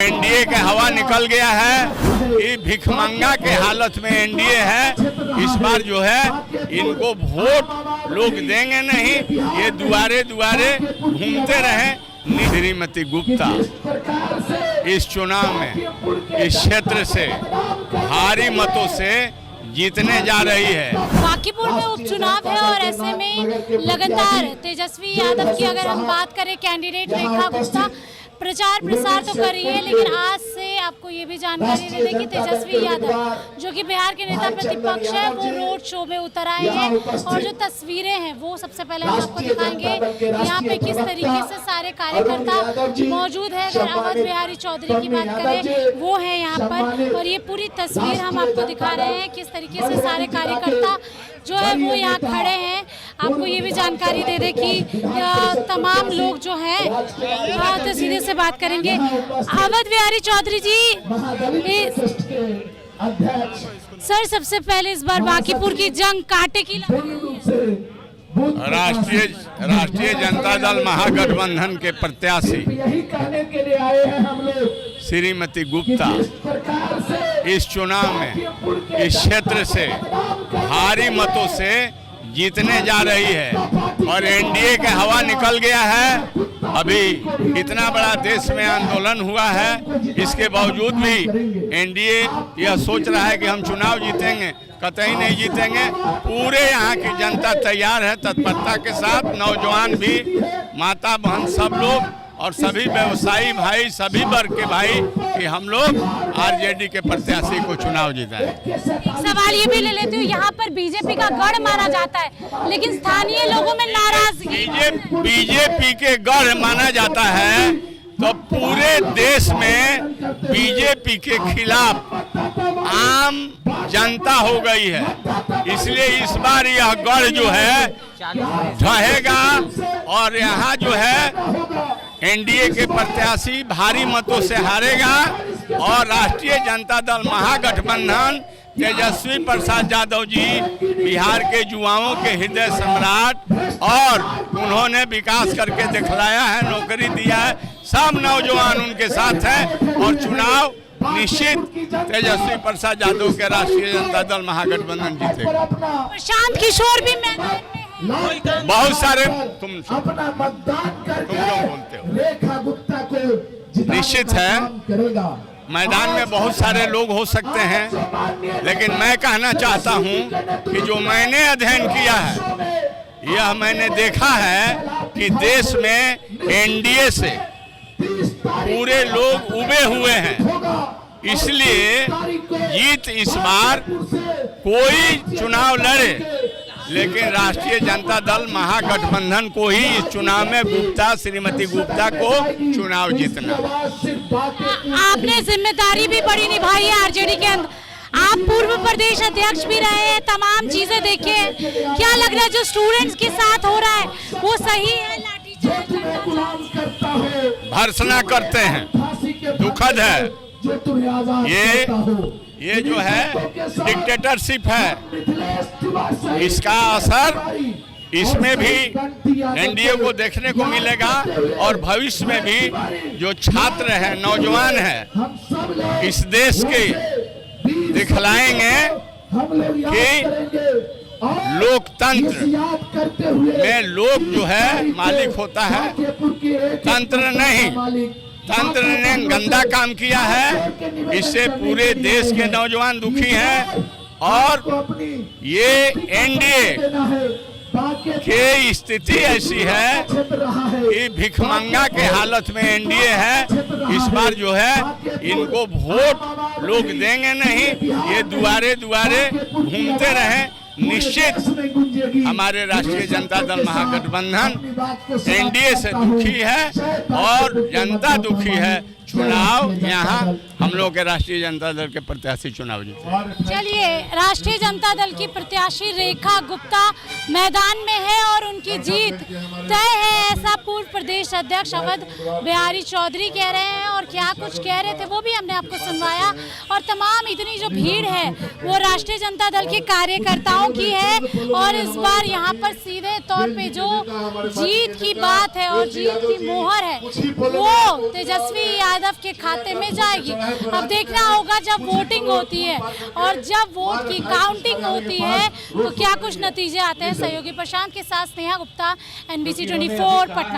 NDA का हवा निकल गया है। ये भिखमंगा के हालत में एनडीए है। इस बार जो है इनको वोट लोग देंगे नहीं, ये दुआरे दुआरे घूमते रहे। श्रीमती गुप्ता इस चुनाव में इस क्षेत्र से भारी मतों से जीतने जा रही है। बांकीपुर में उपचुनाव है और ऐसे में लगातार तेजस्वी यादव की अगर हम बात करें, कैंडिडेट रेखा गुप्ता प्रचार प्रसार तो कर रही है, लेकिन आज से आपको ये भी जानकारी दे दें कि तेजस्वी यादव जो कि बिहार के नेता प्रतिपक्ष है, वो रोड शो में उतर आए हैं और जो तस्वीरें हैं वो सबसे पहले हम आपको दिखाएंगे। यहाँ पे किस तरीके से सारे कार्यकर्ता मौजूद है। अगर अवध बिहारी चौधरी की बात करें, वो है यहाँ पर और ये पूरी तस्वीर हम आपको दिखा रहे हैं किस तरीके से सारे कार्यकर्ता जो है वो यहाँ खड़े हैं। आपको ये भी जानकारी दे दें कि तमाम लोग जो हैं तो सीधे से बात करेंगे। अवध बिहारी चौधरी जी, सर सबसे पहले इस बार बांकीपुर की जंग कांटे की राष्ट्रीय जनता दल महागठबंधन के प्रत्याशी श्रीमती गुप्ता इस चुनाव में इस क्षेत्र से भारी मतों से जीतने जा रही है और एनडीए का हवा निकल गया है। अभी इतना बड़ा देश में आंदोलन हुआ है, इसके बावजूद भी एनडीए यह सोच रहा है कि हम चुनाव जीतेंगे। कतई नहीं जीतेंगे। पूरे यहाँ की जनता तैयार है तत्परता के साथ, नौजवान भी, माता बहन सब लोग और सभी व्यवसायी भाई, सभी वर्ग के भाई कि हम लोग आरजेडी के प्रत्याशी को चुनाव जिताएं। सवाल ये भी ले लेती हूँ, यहाँ पर बीजेपी का गढ़ माना जाता है, लेकिन स्थानीय लोगों में नाराजगी। बीजेपी के गढ़ माना जाता है तो पूरे देश में बीजेपी के खिलाफ आम जनता हो गई है, इसलिए इस बार यह गढ़ जो है ढहेगा और यहाँ जो है एनडीए के प्रत्याशी भारी मतों से हारेगा और राष्ट्रीय जनता दल महागठबंधन तेजस्वी प्रसाद यादव जी बिहार के युवाओं के हृदय सम्राट और उन्होंने विकास करके दिखलाया है, नौकरी दिया है, सब नौजवान उनके साथ हैं और चुनाव निश्चित तेजस्वी प्रसाद यादव के राष्ट्रीय जनता दल महागठबंधन जीतेगा। प्रशांत किशोर भी मैदान में है। बहुत सारे तुम क्यों बोलते हो? निश्चित है मैदान में बहुत सारे लोग हो सकते हैं, लेकिन मैं कहना चाहता हूं कि जो मैंने अध्ययन किया है, यह मैंने देखा है कि देश में एनडीए से पूरे लोग उबे हुए हैं, इसलिए जीत इस बार कोई चुनाव लड़े लेकिन राष्ट्रीय जनता दल महागठबंधन को ही इस चुनाव में श्रीमती गुप्ता को चुनाव जीतना। आपने जिम्मेदारी भी बड़ी निभाई है आरजेडी के अंदर, आप पूर्व प्रदेश अध्यक्ष भी रहे हैं, तमाम चीजें देखे हैं, क्या लग रहा है जो स्टूडेंट्स के साथ हो रहा है वो सही है? भर्त्सना करते हैं, दुखद है। ये जो है डिक्टेटरशिप है, इसका असर इसमें भी एनडीए को देखने को मिलेगा और भविष्य में भी जो छात्र हैं, नौजवान हैं, इस देश के दिखलाएंगे कि लोकतंत्र में लोग जो है मालिक होता है, तंत्र नहीं। तंत्र ने गंदा काम किया है, इससे पूरे देश के नौजवान दुखी हैं और ये एनडीए की स्थिति ऐसी है कि भिखमंगा के हालत में एनडीए है। इस बार जो है इनको वोट लोग देंगे नहीं, ये दुआरे दुआरे घूमते रहे। निश्चित हमारे राष्ट्रीय जनता दल महागठबंधन एनडीए से दुखी है और जनता दुखी है। चुनाव यहाँ हम लोग के राष्ट्रीय जनता दल के प्रत्याशी चुनाव जीते। चलिए, राष्ट्रीय जनता दल की प्रत्याशी रेखा गुप्ता मैदान में है और उनकी जीत तय है, ऐसा पूर्व प्रदेश अध्यक्ष अवध बिहारी चौधरी कह रहे हैं और क्या कुछ कह रहे थे वो भी हमने आपको सुनवाया। और तमाम इतनी जो भीड़ है वो राष्ट्रीय जनता दल के कार्यकर्ताओं की है और इस बार यहाँ पर सीधे तौर पे जो जीत की बात है और जीत की मोहर है वो तेजस्वी यादव के खाते में जाएगी। अब देखना होगा जब वोटिंग होती है और जब वोट की काउंटिंग होती है तो क्या कुछ नतीजे आते हैं। सहयोगी प्रशांत के साथ स्नेहा गुप्ता, NBC 24 पटना।